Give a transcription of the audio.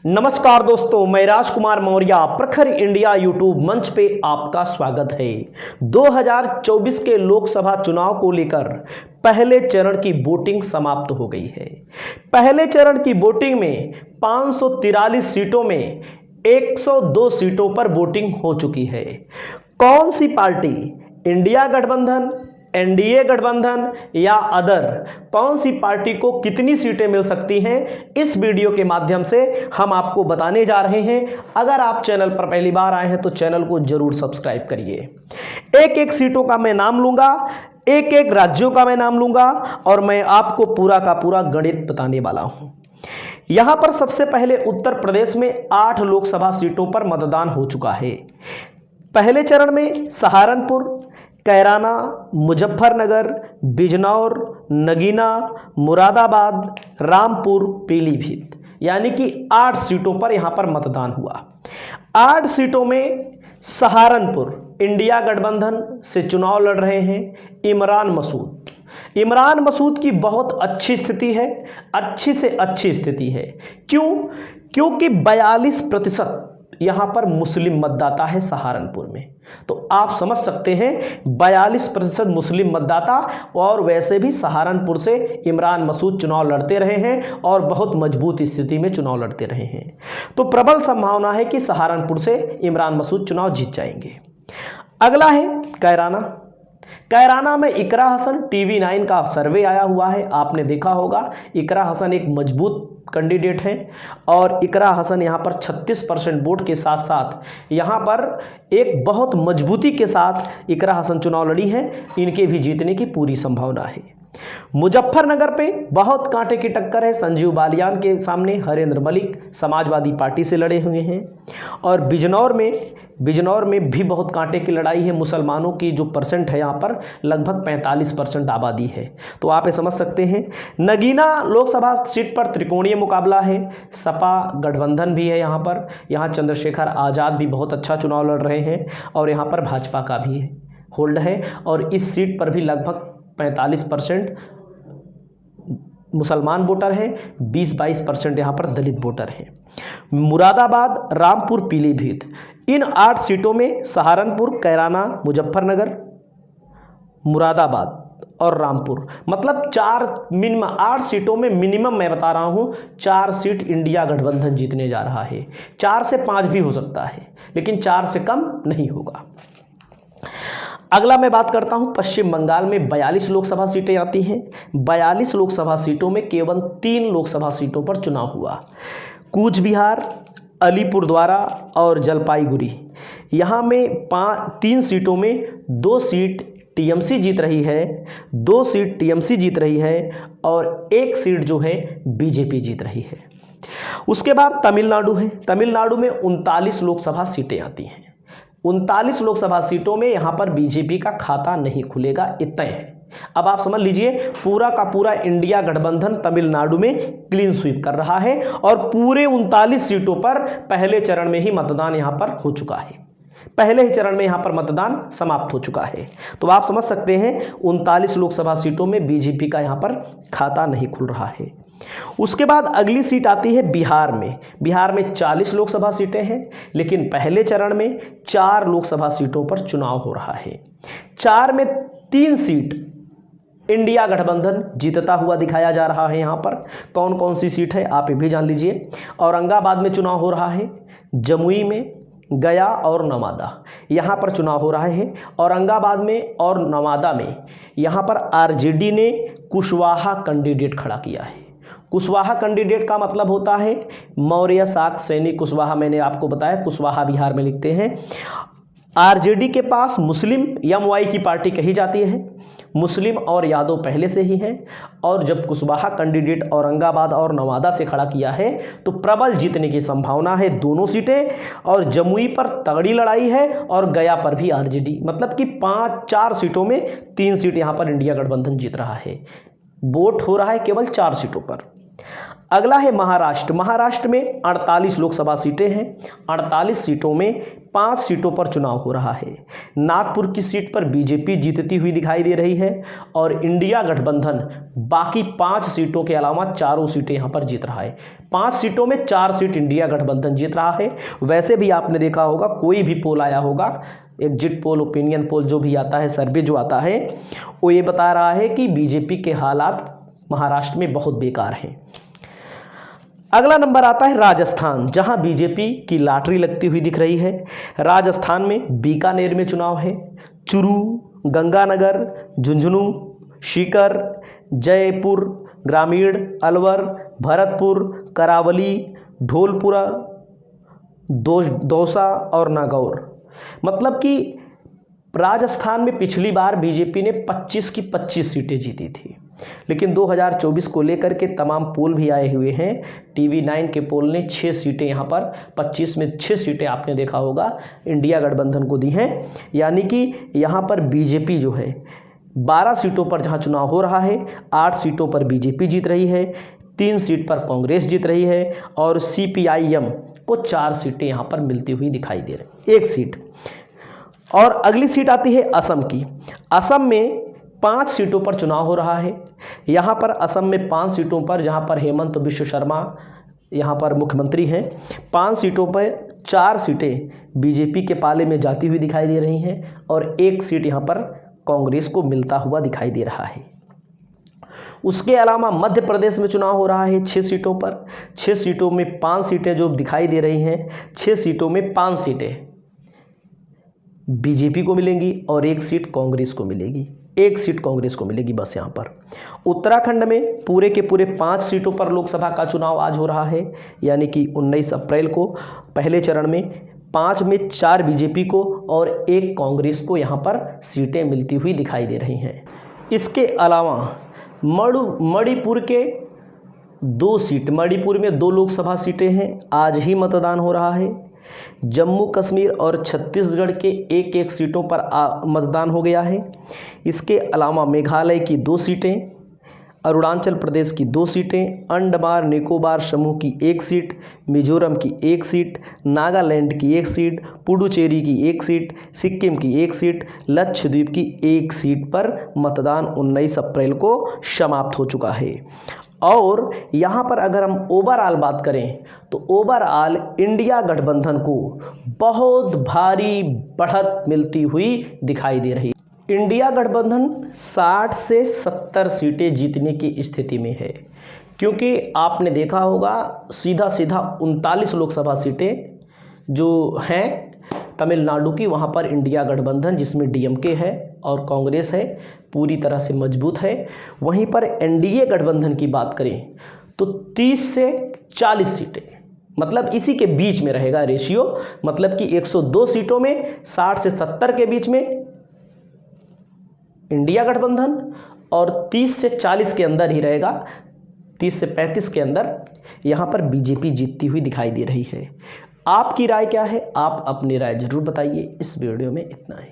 नमस्कार दोस्तों, मैं राजकुमार मौर्य प्रखर इंडिया यूट्यूब मंच पे आपका स्वागत है। 2024 के लोकसभा चुनाव को लेकर पहले चरण की वोटिंग समाप्त हो गई है। पहले चरण की वोटिंग में 543 सीटों में 102 सीटों पर वोटिंग हो चुकी है। कौन सी पार्टी, इंडिया गठबंधन, एनडीए गठबंधन या अदर, कौन सी पार्टी को कितनी सीटें मिल सकती हैं, इस वीडियो के माध्यम से हम आपको बताने जा रहे हैं। अगर आप चैनल पर पहली बार आए हैं तो चैनल को जरूर सब्सक्राइब करिए। एक एक सीटों का मैं नाम लूंगा, एक एक राज्यों का मैं नाम लूंगा और मैं आपको पूरा का पूरा गणित बताने वाला हूं। यहां पर सबसे पहले उत्तर प्रदेश में 8 लोकसभा सीटों पर मतदान हो चुका है। पहले चरण में सहारनपुर, कैराना, मुजफ्फरनगर, बिजनौर, नगीना, मुरादाबाद, रामपुर, पीलीभीत, यानी कि 8 सीटों पर यहां पर मतदान हुआ। 8 सीटों में सहारनपुर इंडिया गठबंधन से चुनाव लड़ रहे हैं इमरान मसूद। इमरान मसूद की बहुत अच्छी स्थिति है, अच्छी से अच्छी स्थिति है। क्यों? क्योंकि 42% यहां पर मुस्लिम मतदाता है सहारनपुर में। तो आप समझ सकते हैं 42% मुस्लिम मतदाता, और वैसे भी सहारनपुर से इमरान मसूद चुनाव लड़ते रहे हैं और बहुत मजबूत स्थिति में चुनाव लड़ते रहे हैं। तो प्रबल संभावना है कि सहारनपुर से इमरान मसूद चुनाव जीत जाएंगे। अगला है कैराना। कैराना में इकरा हसन, टीवी9 का सर्वे आया हुआ है, आपने देखा होगा। इकरा हसन एक मजबूत कैंडिडेट हैं और इकरा हसन यहां पर 36% वोट के साथ साथ यहां पर एक बहुत मजबूती के साथ इकरा हसन चुनाव लड़ी हैं। इनके भी जीतने की पूरी संभावना है। मुजफ्फरनगर पे बहुत कांटे की टक्कर है। संजीव बालियान के सामने हरेंद्र मलिक समाजवादी पार्टी से लड़े हुए हैं। और बिजनौर में भी बहुत कांटे की लड़ाई है। मुसलमानों की जो परसेंट है यहाँ पर लगभग 45% आबादी है, तो आप ये समझ सकते हैं। नगीना लोकसभा सीट पर त्रिकोणीय मुकाबला है। सपा गठबंधन भी है यहाँ पर। यहाँ चंद्रशेखर आज़ाद भी बहुत अच्छा चुनाव लड़ रहे हैं और यहाँ पर भाजपा का भी होल्ड है। और इस सीट पर भी लगभग 45% मुसलमान वोटर हैं, 20-22% यहाँ पर दलित वोटर हैं। मुरादाबाद, रामपुर, पीलीभीत, इन 8 सीटों में सहारनपुर, कैराना, मुजफ्फरनगर, मुरादाबाद और रामपुर, मतलब 8 सीटों में मिनिमम मैं बता रहा हूँ 4 सीट इंडिया गठबंधन जीतने जा रहा है। 4 से 5 भी हो सकता है, लेकिन 4 से कम नहीं होगा। अगला मैं बात करता हूं पश्चिम बंगाल में 42 लोकसभा सीटें आती हैं। 42 लोकसभा सीटों में केवल 3 लोकसभा सीटों पर चुनाव हुआ। कूच बिहार, अलीपुरद्वारा और जलपाईगुड़ी। यहाँ में 3 सीटों में 2 सीट टीएमसी जीत रही है, 2 सीट टीएमसी जीत रही है और 1 सीट जो है बीजेपी जीत रही है। उसके बाद तमिलनाडु है। तमिलनाडु में 39 लोकसभा सीटें आती हैं। 39 लोकसभा सीटों में यहां पर बीजेपी का खाता नहीं खुलेगा, इतना है। अब आप समझ लीजिए पूरा का पूरा इंडिया गठबंधन तमिलनाडु में क्लीन स्वीप कर रहा है और पूरे 39 सीटों पर पहले चरण में ही मतदान यहां पर हो चुका है। पहले ही चरण में यहां पर मतदान समाप्त हो चुका है। तो आप समझ सकते हैं 39 लोकसभा सीटों में बीजेपी का यहां पर खाता नहीं खुल रहा है। उसके बाद अगली सीट आती है बिहार में। बिहार में 40 लोकसभा सीटें हैं, लेकिन पहले चरण में 4 लोकसभा सीटों पर चुनाव हो रहा है। 4 में 3 सीट इंडिया गठबंधन जीतता हुआ दिखाया जा रहा है। यहाँ पर कौन कौन सी सीट है आप ये भी जान लीजिए। औरंगाबाद में चुनाव हो रहा है, जमुई में, गया और नवादा, यहाँ पर चुनाव हो रहा है। औरंगाबाद में और नवादा में यहाँ पर आरजेडी ने कुशवाहा कैंडिडेट खड़ा किया है। कुशवाहा कैंडिडेट का मतलब होता है मौर्य शाक सैनी कुशवाहा। मैंने आपको बताया कुशवाहा बिहार में लिखते हैं। आरजेडी के पास मुस्लिम एमवाई की पार्टी कही जाती है। मुस्लिम और यादव पहले से ही हैं और जब कुशवाहा कैंडिडेट औरंगाबाद और नवादा से खड़ा किया है तो प्रबल जीतने की संभावना है दोनों सीटें। और जमुई पर तगड़ी लड़ाई है और गया पर भी आरजेडी, मतलब कि 4 सीटों में 3 सीट यहाँ पर इंडिया गठबंधन जीत रहा है। वोट हो रहा है केवल 4 सीटों पर। अगला है महाराष्ट्र। महाराष्ट्र में 48 लोकसभा सीटें हैं। 48 सीटों में 5 सीटों पर चुनाव हो रहा है। नागपुर की सीट पर बीजेपी जीतती हुई दिखाई दे रही है और इंडिया गठबंधन बाकी 5 सीटों के अलावा चारों सीटें यहां पर जीत रहा है। 5 सीटों में 4 सीट इंडिया गठबंधन जीत रहा है। वैसे भी आपने देखा होगा, कोई भी पोल आया होगा, एग्जिट पोल, ओपिनियन पोल, जो भी आता है, सर्वे जो आता है, वो ये बता रहा है कि बीजेपी के हालात महाराष्ट्र में बहुत बेकार हैं। अगला नंबर आता है राजस्थान, जहां बीजेपी की लॉटरी लगती हुई दिख रही है। राजस्थान में बीकानेर में चुनाव है। चुरू, गंगानगर, झुंझुनू, सीकर, जयपुर ग्रामीण, अलवर, भरतपुर, करावली, ढोलपुरा, दौसा और नागौर। मतलब कि राजस्थान में पिछली बार बीजेपी ने 25 की 25 सीटें जीती थी, लेकिन 2024 को लेकर के तमाम पोल भी आए हुए हैं। टीवी 9 के पोल ने 6 सीटें यहाँ पर 25 में 6 सीटें आपने देखा होगा इंडिया गठबंधन को दी हैं। यानी कि यहाँ पर बीजेपी जो है 12 सीटों पर जहाँ चुनाव हो रहा है, 8 सीटों पर बीजेपी जीत रही है, 3 सीट पर कांग्रेस जीत रही है और CPIM को 4 सीटें यहाँ पर मिलती हुई दिखाई दे रही, 1 सीट। और अगली सीट आती है असम की। असम में 5 सीटों पर चुनाव हो रहा है। यहाँ पर असम में 5 सीटों पर, जहाँ पर हेमंत बिश्व शर्मा यहाँ पर मुख्यमंत्री हैं, 5 सीटों पर 4 सीटें बीजेपी के पाले में जाती हुई दिखाई दे रही हैं और 1 सीट यहाँ पर कांग्रेस को मिलता हुआ दिखाई दे रहा है। उसके अलावा मध्य प्रदेश में चुनाव हो रहा है 6 सीटों पर। 6 सीटों में 5 सीटें जो दिखाई दे रही हैं, 6 सीटों में 5 सीटें बीजेपी को मिलेंगी और 1 सीट कांग्रेस को मिलेगी, 1 सीट कांग्रेस को मिलेगी बस। यहाँ पर उत्तराखंड में पूरे के पूरे 5 सीटों पर लोकसभा का चुनाव आज हो रहा है, यानी कि 19 अप्रैल को। पहले चरण में 5 में 4 बीजेपी को और 1 कांग्रेस को यहाँ पर सीटें मिलती हुई दिखाई दे रही हैं। इसके अलावा मणिपुर के 2 सीट, मणिपुर में 2 लोकसभा सीटें हैं, आज ही मतदान हो रहा है। जम्मू कश्मीर और छत्तीसगढ़ के 1-1 सीटों पर मतदान हो गया है। इसके अलावा मेघालय की 2 सीटें, अरुणाचल प्रदेश की 2 सीटें, अंडमान निकोबार समूह की 1 सीट, मिजोरम की 1 सीट, नागालैंड की 1 सीट, पुडुचेरी की 1 सीट, सिक्किम की 1 सीट, लक्षद्वीप की 1 सीट पर मतदान 19 अप्रैल को समाप्त हो चुका है। और यहाँ पर अगर हम ओवरऑल बात करें तो ओवरऑल इंडिया गठबंधन को बहुत भारी बढ़त मिलती हुई दिखाई दे रही है। इंडिया गठबंधन 60 से 70 सीटें जीतने की स्थिति में है, क्योंकि आपने देखा होगा सीधा 39 लोकसभा सीटें जो हैं तमिलनाडु की, वहाँ पर इंडिया गठबंधन, जिसमें DMK है और कांग्रेस है, पूरी तरह से मजबूत है। वहीं पर NDA गठबंधन की बात करें तो 30 से 40 सीटें, मतलब इसी के बीच में रहेगा रेशियो, मतलब कि 102 सीटों में 60 से 70 के बीच में इंडिया गठबंधन और 30 से 40 के अंदर ही रहेगा, 30 से 35 के अंदर यहाँ पर बीजेपी जीतती हुई दिखाई दे रही है। आपकी राय क्या है? आप अपनी राय जरूर बताइए। इस वीडियो में इतना ही।